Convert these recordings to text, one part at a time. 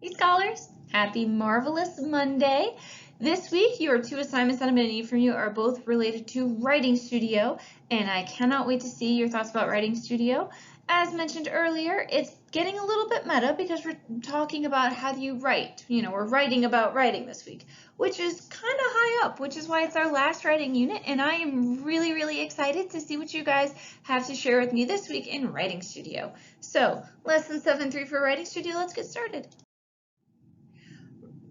Hey scholars, happy marvelous Monday. This week your two assignments that I'm going to need from you are both related to Writing Studio, and I cannot wait to see your thoughts about Writing Studio. As mentioned earlier, it's getting a little bit meta because we're talking about how do you write. We're writing about writing this week, which is kind of high up, which is why it's our last writing unit, and I am really excited to see what you guys have to share with me this week in Writing Studio. So, lesson 7.3 for Writing Studio, let's get started.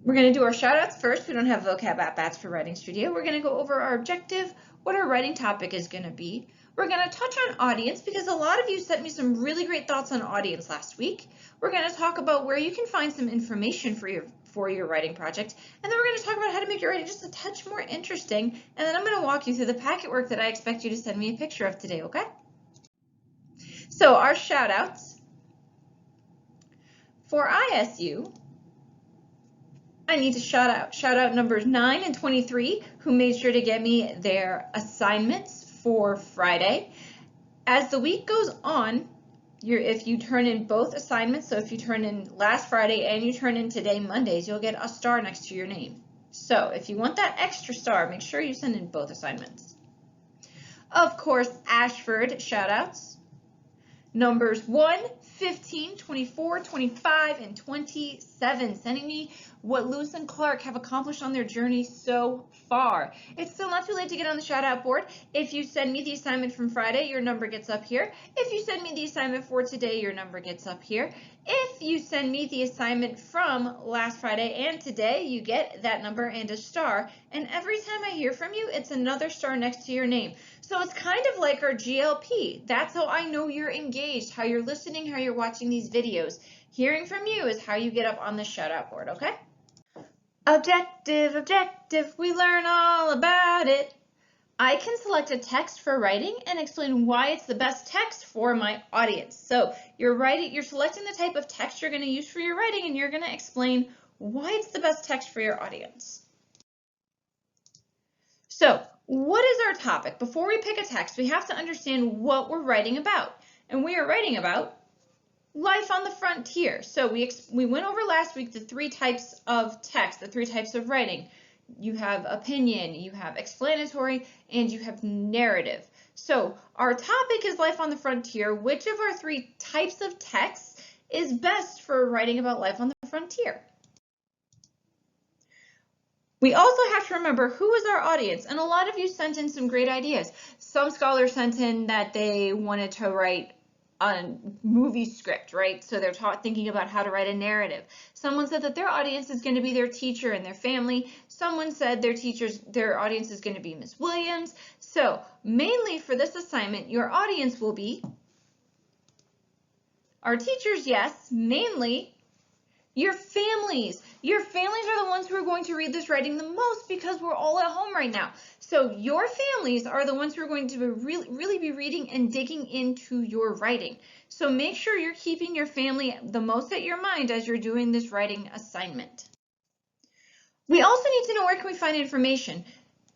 We're going to do our shoutouts first. We don't have vocab at-bats for Writing Studio. We're going to go over our objective, what our writing topic is going to be. We're going to touch on audience because a lot of you sent me some really great thoughts on audience last week. We're going to talk about where you can find some information for your writing project. And then we're going to talk about how to make your writing just a touch more interesting. And then I'm going to walk you through the packet work that I expect you to send me a picture of today, okay? So our shoutouts. For ISU, I need to shout out numbers 9 and 23 who made sure to get me their assignments for Friday. As the week goes on, if you turn in both assignments, so if you turn in last Friday and you turn in today, Mondays, you'll get a star next to your name. So if you want that extra star, make sure you send in both assignments. Of course, Ashford shoutouts. Numbers 1, 15, 24, 25, and 27, sending me what Lewis and Clark have accomplished on their journey so far. It's still not too late to get on the shout out board. If you send me the assignment from Friday, your number gets up here. If you send me the assignment for today, your number gets up here. If you send me the assignment from last Friday and today, you get that number and a star. And every time I hear from you, it's another star next to your name. So it's kind of like our GLP. That's how I know you're engaged, how you're listening, how you're watching these videos. Hearing from you is how you get up on the shout out board, okay? Objective, we learn all about it. I can select a text for writing and explain why it's the best text for my audience. So you're selecting the type of text you're going to use for your writing, and you're going to explain why it's the best text for your audience. So what is our topic? Before we pick a text, we have to understand what we're writing about. And we are writing about life on the frontier. So we went over last week the 3 types of text, the 3 types of writing. You have opinion, you have explanatory, and you have narrative. So our topic is life on the frontier. Which of our 3 types of text is best for writing about life on the frontier? We also have to remember who is our audience, and a lot of you sent in some great ideas. Some scholars sent in that they wanted to write a movie script, right? So they're thinking about how to write a narrative. Someone said that their audience is going to be their teacher and their family. Someone said their audience is going to be Miss Williams. So mainly for this assignment, your audience will be our teachers, yes, mainly your families. Your families are the ones who are going to read this writing the most because we're all at home right now. So your families are the ones who are going to really be reading and digging into your writing. So make sure you're keeping your family the most at your mind as you're doing this writing assignment. We also need to know where can we find information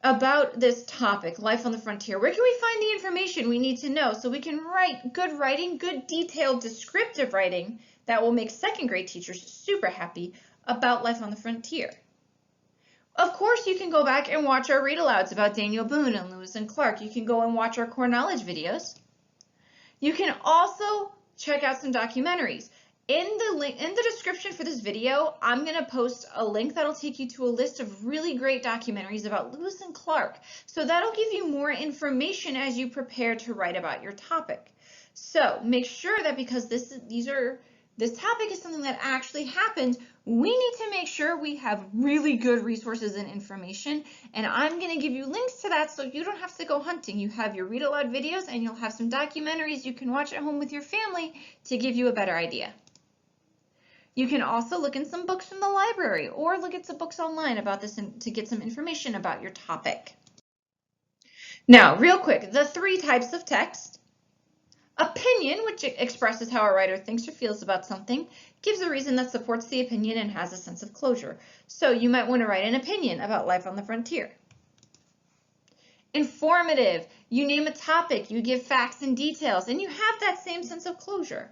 about this topic, life on the frontier. Where can we find the information we need to know so we can write good writing, good detailed descriptive writing that will make 2nd grade teachers super happy about life on the frontier? Of course, you can go back and watch our read-alouds about Daniel Boone and Lewis and Clark. You can go and watch our core knowledge videos. You can also check out some documentaries. In the description for this video, I'm going to post a link that'll take you to a list of really great documentaries about Lewis and Clark. So that'll give you more information as you prepare to write about your topic. So make sure that because this topic is something that actually happened, we need to make sure we have really good resources and information. And I'm going to give you links to that so you don't have to go hunting. You have your read aloud videos and you'll have some documentaries you can watch at home with your family to give you a better idea. You can also look in some books from the library or look at some books online about this to get some information about your topic. Now, real quick, the 3 types of text. Opinion, which expresses how a writer thinks or feels about something, gives a reason that supports the opinion and has a sense of closure. So you might want to write an opinion about life on the frontier. Informative, you name a topic, you give facts and details, and you have that same sense of closure.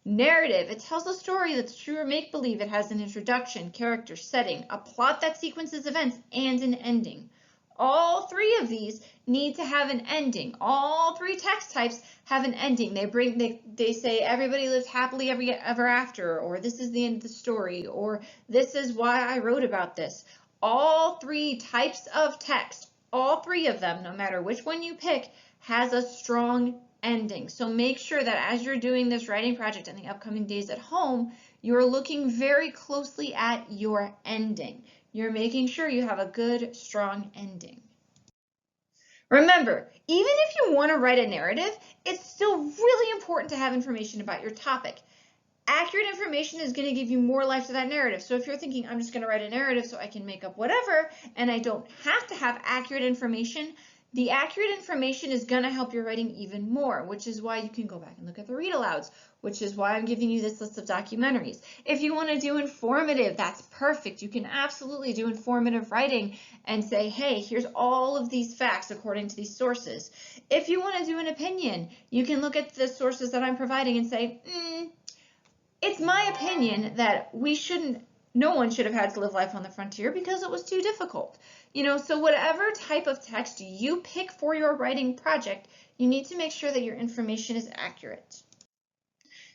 Narrative, it tells a story that's true or make-believe. It has an introduction, character, setting, a plot that sequences events, and an ending. All three of these need to have an ending. All three text types have an ending. They say everybody lives happily ever after, or this is the end of the story, or this is why I wrote about this. All three types of text, all three of them, no matter which one you pick, has a strong ending. So make sure that as you're doing this writing project in the upcoming days at home, you're looking very closely at your ending. You're making sure you have a good, strong ending. Remember, even if you want to write a narrative, it's still really important to have information about your topic. Accurate information is going to give you more life to that narrative. So if you're thinking, I'm just going to write a narrative so I can make up whatever, and I don't have to have accurate information, the accurate information is going to help your writing even more, which is why you can go back and look at the read alouds, which is why I'm giving you this list of documentaries. If you want to do informative, that's perfect. You can absolutely do informative writing and say, hey, here's all of these facts according to these sources. If you want to do an opinion, you can look at the sources that I'm providing and say, it's my opinion that no one should have had to live life on the frontier because it was too difficult. So whatever type of text you pick for your writing project, you need to make sure that your information is accurate.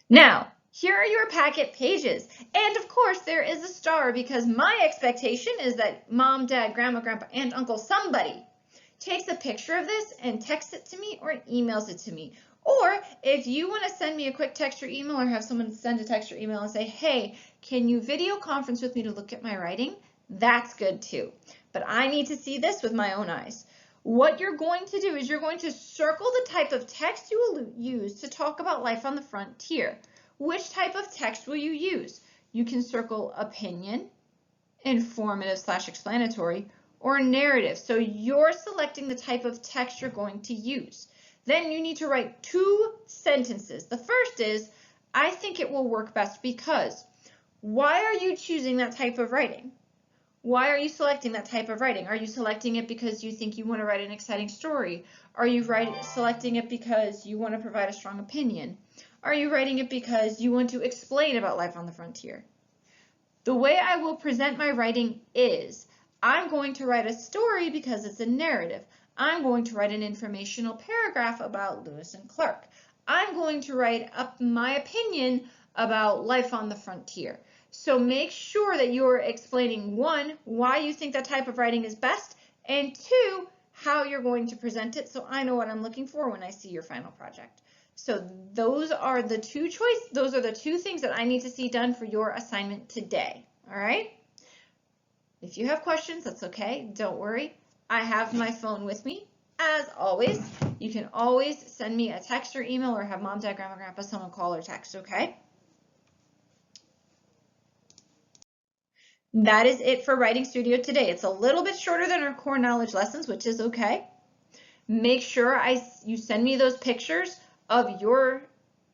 Now, here are your packet pages. And of course, there is a star because my expectation is that mom, dad, grandma, grandpa, aunt, uncle, somebody takes a picture of this and texts it to me or emails it to me. Or if you want to send me a quick text or email or have someone send a text or email and say, hey, can you video conference with me to look at my writing? That's good too. But I need to see this with my own eyes. What you're going to do is you're going to circle the type of text you will use to talk about life on the frontier. Which type of text will you use? You can circle opinion, informative/explanatory, or narrative. So you're selecting the type of text you're going to use. Then you need to write 2 sentences. The first is, I think it will work best because. Why are you choosing that type of writing? Why are you selecting that type of writing? Are you selecting it because you think you want to write an exciting story? Are you selecting it because you want to provide a strong opinion? Are you writing it because you want to explain about life on the frontier? The way I will present my writing is, I'm going to write a story because it's a narrative. I'm going to write an informational paragraph about Lewis and Clark. I'm going to write up my opinion about life on the frontier. So make sure that you're explaining 1, why you think that type of writing is best, and 2, how you're going to present it so I know what I'm looking for when I see your final project. So those are the 2 things that I need to see done for your assignment today. All right? If you have questions, that's okay. Don't worry. I have my phone with me. As always, you can always send me a text or email or have mom, dad, grandma, grandpa, someone call or text, okay? That is it for Writing Studio today. It's a little bit shorter than our core knowledge lessons, which is okay. Make sure you send me those pictures of your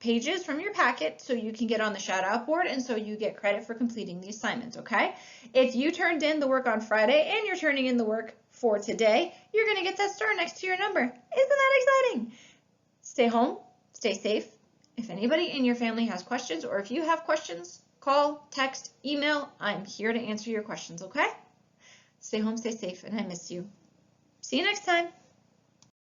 pages from your packet so you can get on the shout out board and so you get credit for completing the assignments, okay? If you turned in the work on Friday and you're turning in the work for today, you're going to get that star next to your number. Isn't that exciting? Stay home, stay safe. If anybody in your family has questions or if you have questions, call, text, email. I'm here to answer your questions, okay? Stay home, stay safe, and I miss you. See you next time.